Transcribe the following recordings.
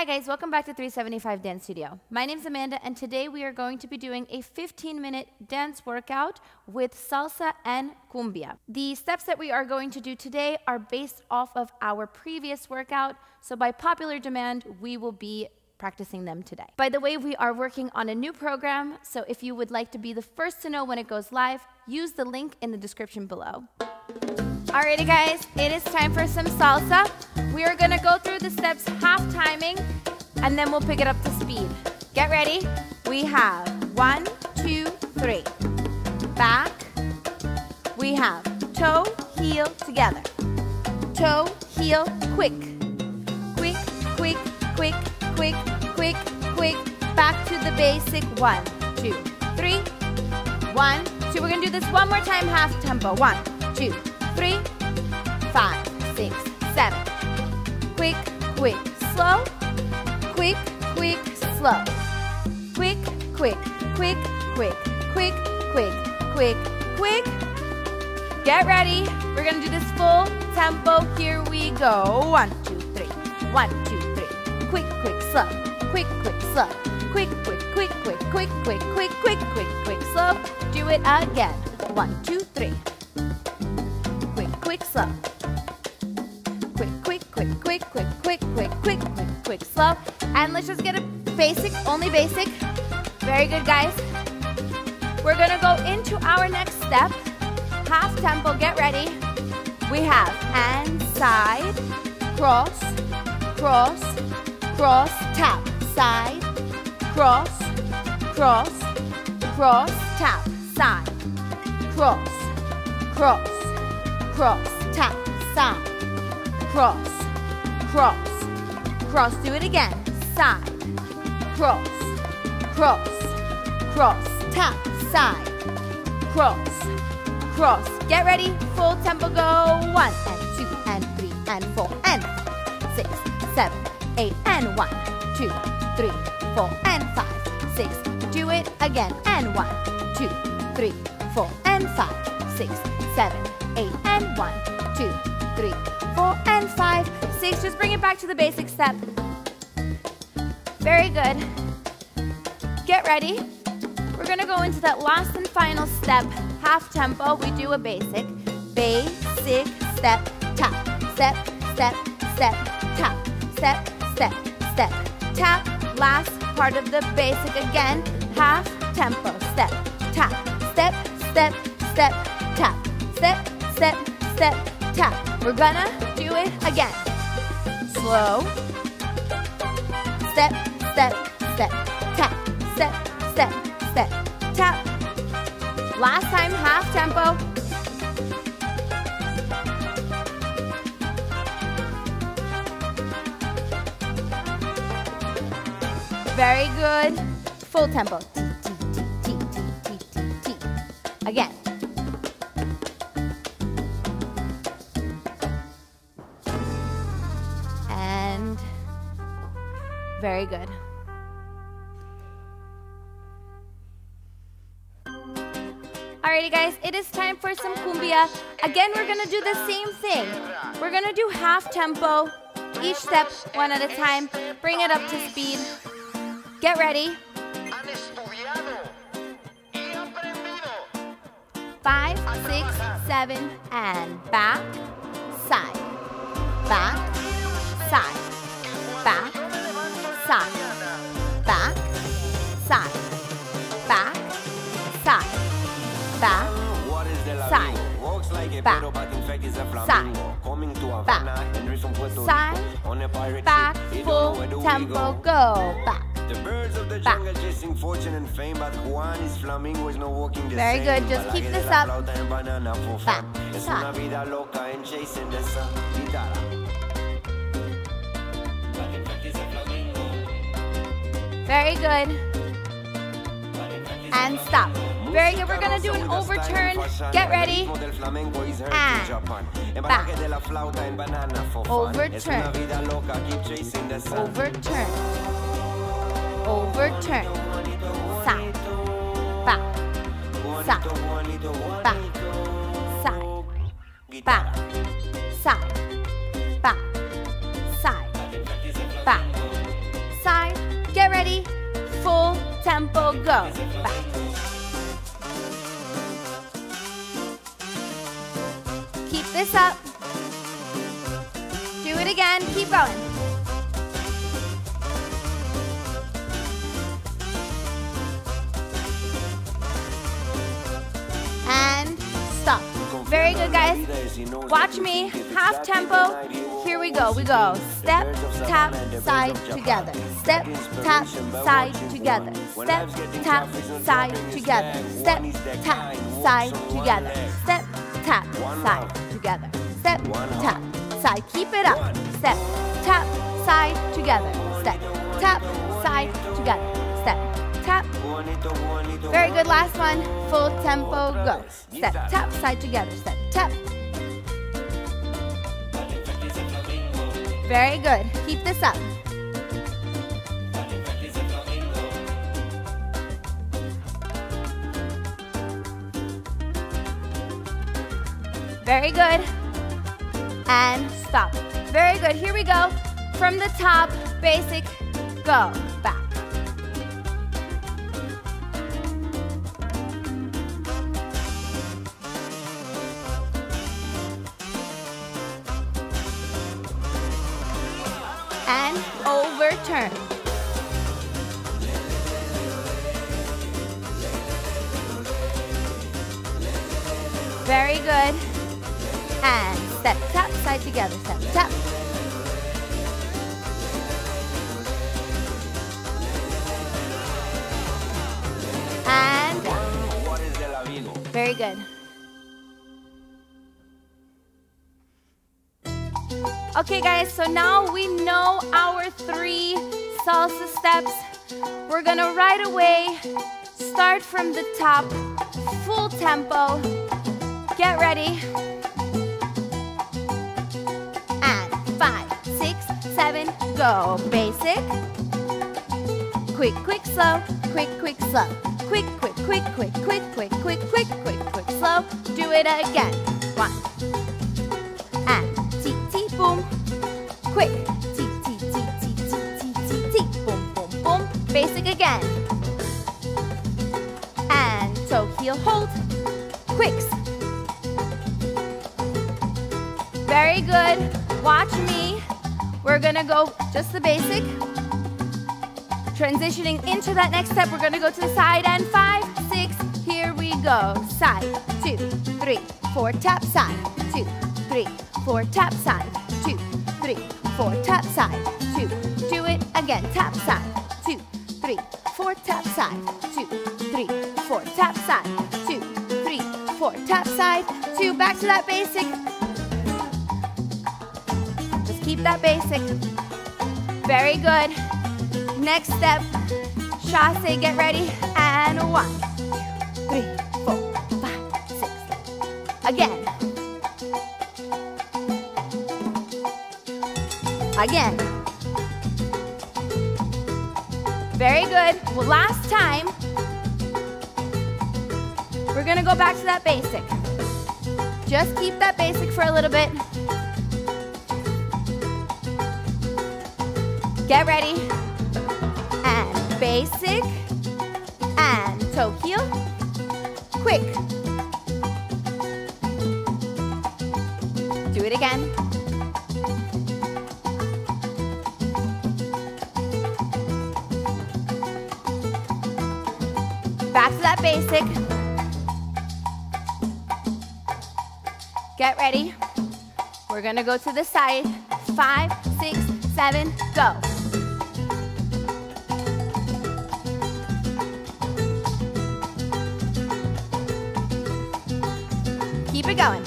Hi guys, welcome back to 375 Dance Studio. My name is Amanda and today we are going to be doing a 15-minute dance workout with salsa and cumbia. The steps that we are going to do today are based off of our previous workout, so by popular demand, we will be practicing them today. By the way, we are working on a new program, so if you would like to be the first to know when it goes live, use the link in the description below. Alrighty guys, it is time for some salsa. We are gonna go through the steps half timing and then we'll pick it up to speed. Get ready. We have 1, 2, 3. Back. We have toe, heel, together. Toe, heel, quick. Quick, quick, quick, quick, quick, quick. Back to the basic. 1, 2, 3. 1, 2. We're gonna do this one more time, half tempo. 1, 2, 3, 5, 6, 7. Quick, quick, slow. Quick, quick, slow. Quick, quick, quick, quick, quick, quick, quick, quick. Get ready. We're gonna do this full tempo. Here we go. 1, 2, 3. 1, 2, 3. Quick, quick, slow. Quick, quick, slow. Quick, quick, quick, quick, quick, quick, quick, quick, quick, quick, slow. Do it again. 1, 2, 3. Quick, slow. Quick, quick, quick, quick, quick, quick, quick, quick, quick, quick, slow. And let's just get a basic, only basic. Very good, guys. We're gonna go into our next step. Half tempo, get ready. We have hand, side, cross, cross, cross, tap, side, cross, cross, cross, tap, side, cross, cross, cross, tap, side, cross, cross, cross, do it again, side, cross, cross, cross, tap, side, cross, cross, get ready, full tempo, go, 1 and 2 and 3 and 4 and 6, 7, 8 and 1, 2, 3, 4 and 5, 6, do it again, and 1, 2, 3, 4 and 5, 6, 7, 8 and 1, 2, 3, 4 and 5, 6. Just bring it back to the basic step. Very good. Get ready. We're gonna go into that last and final step. Half tempo. We do a basic. Basic step, tap, step, step, step, tap, step, step, step, tap. Last part of the basic again. Half tempo. Step, tap, step, step, step, tap, step, step, step, tap. We're gonna do it again. Slow. Step, step, step, tap, step, step, step, tap. Last time, half tempo. Very good. Full tempo. T, T, T, T, T, T, T. Again. Very good. Alrighty guys, it is time for some cumbia. Again, we're gonna do the same thing. We're gonna do half tempo, each step one at a time. Bring it up to speed. Get ready. 5, 6, 7, and back, side, back, side, back, side, back, side, back, side, back, side, back, side, back, side, back, full tempo, go, back. The birds of the jungle chasing fortune and fame, but Juan is flamingo is no walking the same. Very good, just keep this up. Back, side. Very good. And stop. Very good. We're going to do an overturn. Get ready. And back. Overturn. Overturn. Overturn. Side. Back. Side. Back. Side. Back. Side. Back. Side. Back. side, get ready, full tempo, go, back. Keep this up. Do it again, keep going. And stop. Very good, guys. Watch me, half tempo. Here we go. We go step, tap, side, together. Step, tap, side, together. Step, tap, side, together. Step, tap, side, together. Step, tap, side, together. Step, tap, side. Keep it up. Step, tap, side, together. Step, tap, side, together. Step, tap. Very good. Last one. Full tempo, go. Step, tap, side, together. Step, tap. Very good. Keep this up. Very good. And stop. Very good. Here we go. From the top, basic, go, back. And overturn. Very good. And step, tap, side together, step, tap. And very good. Okay guys, so now we know our 3 salsa steps. We're gonna right away start from the top, full tempo. Get ready. And 5, 6, 7, go. Basic. Quick, quick, slow. Quick, quick, slow. Quick, quick, quick, quick, quick, quick, quick, quick, quick, quick, slow. Do it again. 1. And T, T, boom. Quick. T, T, T, T, T, T, T, T. Boom, boom, boom. Basic again. And toe, heel, hold. Quicks. Very good. Watch me. We're gonna go just the basic. Transitioning into that next step, we're gonna go to the side and 5, 6, here we go. Side, 2, 3, 4, tap, side, 2, 3, 4, tap, side, 2, 3, 4, tap, side, 2, do it again, tap, side, 2, 3, 4, tap, side, 2, 3, 4, tap, side, 2, 3, 4, tap, side, 2, back to that basic. Just keep that basic. Very good. Next step, chasse, get ready, and 1, 2, 3, 4, 5, 6. Again. Again. Very good. Well, last time, we're gonna go back to that basic. Just keep that basic for a little bit. Get ready. And basic, and toe heel, quick. Do it again. Back to that basic. Get ready. We're gonna go to the side. 5, 6, 7, go. Keep it going.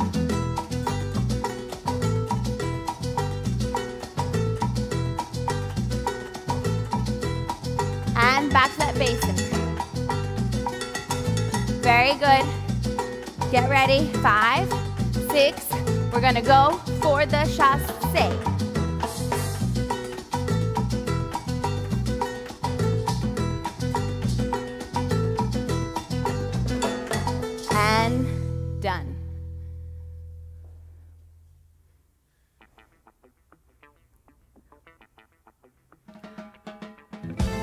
And back to that basic. Very good. Get ready. 5, 6. We're gonna go for the chasse. And done.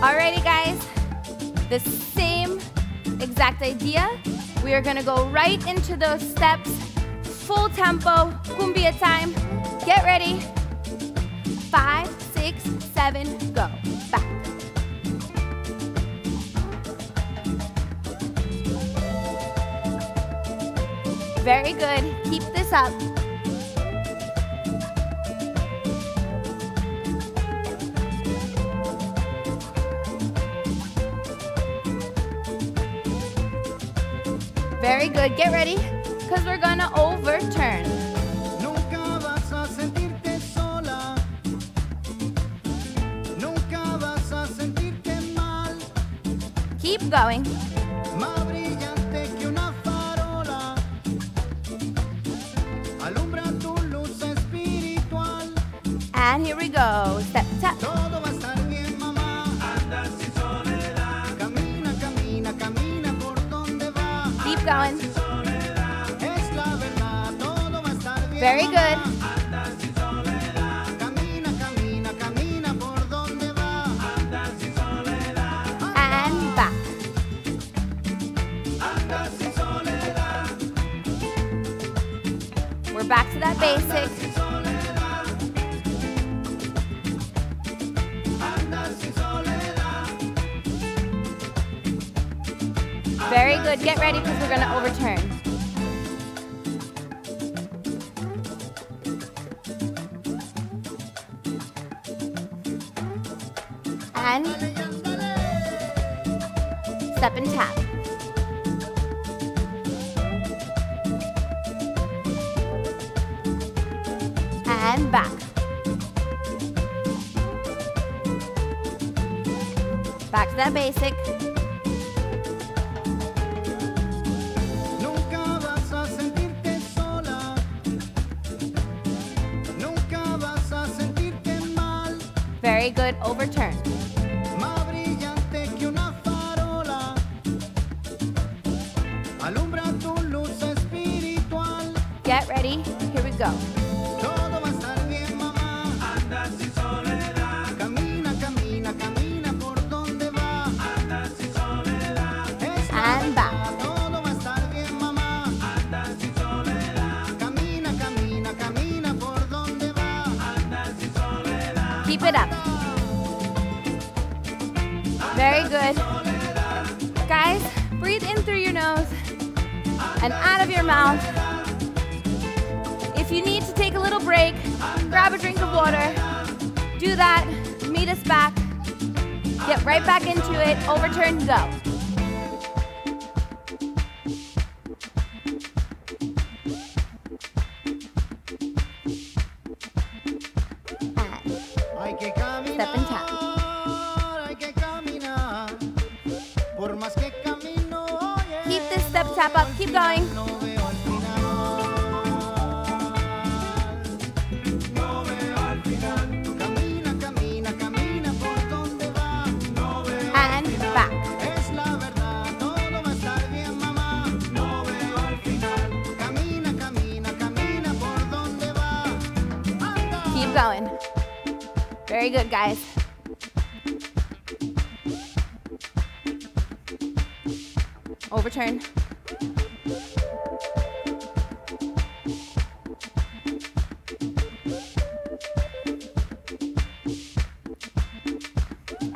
Alrighty guys, the same exact idea. We are gonna go right into those steps, full tempo, cumbia time. Get ready. 5, 6, 7, go. Back. Very good, keep this up. Very good, get ready, because we're gonna overturn. Nunca vas a sentirte sola. Nunca vas a sentirte mal. Keep going. Más brillante que una farola. Alumbra tu luz espiritual. And here we go, step, tap. Todo va a estar bien, mamá. Anda sin soledad. Camina, camina, camina por donde va. Keep going. Sin soledad. Es la verdad, todo va a estar bien. Very good. Anda sin soledad. Camina, camina, camina por donde va. Anda sin soledad. And back. Anda sin soledad. We're back to that basic. Sin soledad. Anda sin soledad. Very good, get ready because we're gonna overturn. And step and tap. And back. Back to that basic. Nunca vas a sentirte sola. Nunca vas a sentirte mal. Very good, overturn. Más brillante que una farola. Alumbra tu luz espiritual. Get ready, here we go. Todo va a estar bien, mamá. Anda sin soledad. Camina, camina, camina por donde va. Anda sin soledad. Es la And back. verdad, todo va a estar bien, mamá. Anda sin soledad. Camina, camina, camina por donde va. Anda sin soledad. Keep it up. Very good. Guys, breathe in through your nose and out of your mouth. If you need to take a little break, grab a drink of water. Do that, meet us back. Get right back into it, overturn, go. And Hay que caminar, step and tap. hay que caminar. Por más que camino, oye, Keep this step tap up, keep going. no veo al final. No veo al final. Camina, camina, camina por donde va. No veo al And final. back. Es la verdad, todo va a estar bien, mamá. No veo al final. Camina, camina, camina por donde va. Anda. Keep going. Very good, guys. Overturn.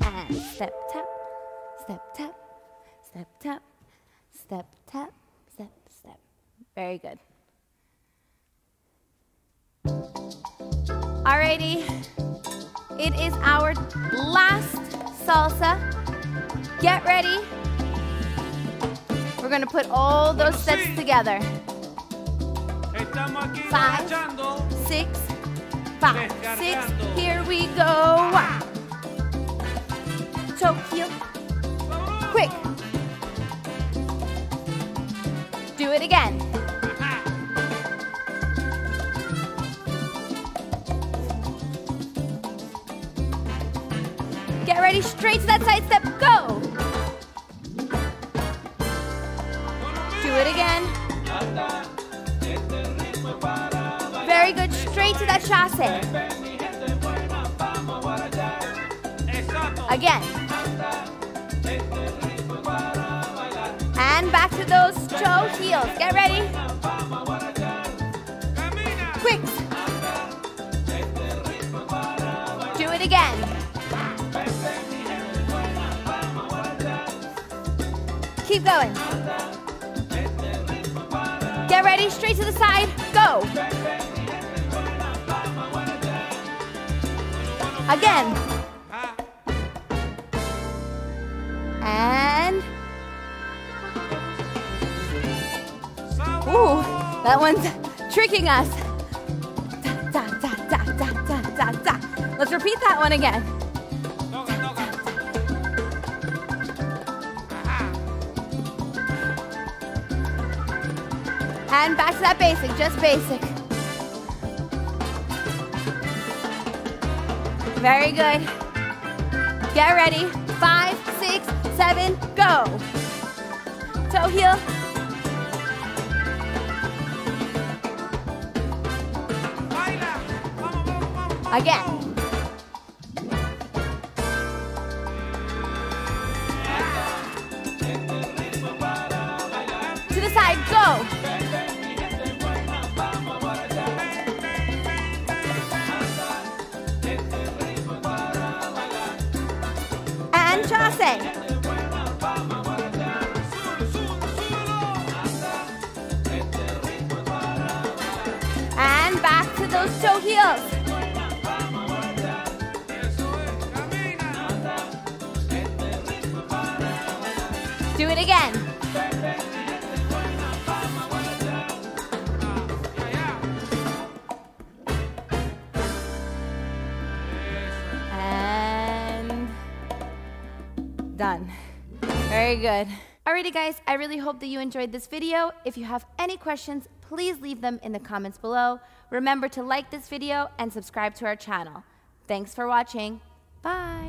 And step tap, step tap, step tap, step tap, step, step. Very good. Alrighty, it is our last salsa. Get ready. We're gonna put all those steps together. Estamos aquí 5, marchando. 6, 5, 6. Here we go. Toe heel. Quick. Do it again. Get ready, straight to that side step, go. Do it again. Very good, straight to that chasse. Again. And back to those toe heels. Get ready. Quick. Do it again. Keep going. Get ready, straight to the side, go. Again. And. Ooh, that one's tricking us. Da, da, da, da, da, da, da. Let's repeat that one again. And back to that basic, just basic. Very good. Get ready. 5, 6, 7, go. Toe heel. Again. To the side, go. And chasse. And back to those toe heels. Do it again. And done. Very good. Alrighty guys, I really hope that you enjoyed this video. If you have any questions, please leave them in the comments below. Remember to like this video and subscribe to our channel. Thanks for watching. Bye.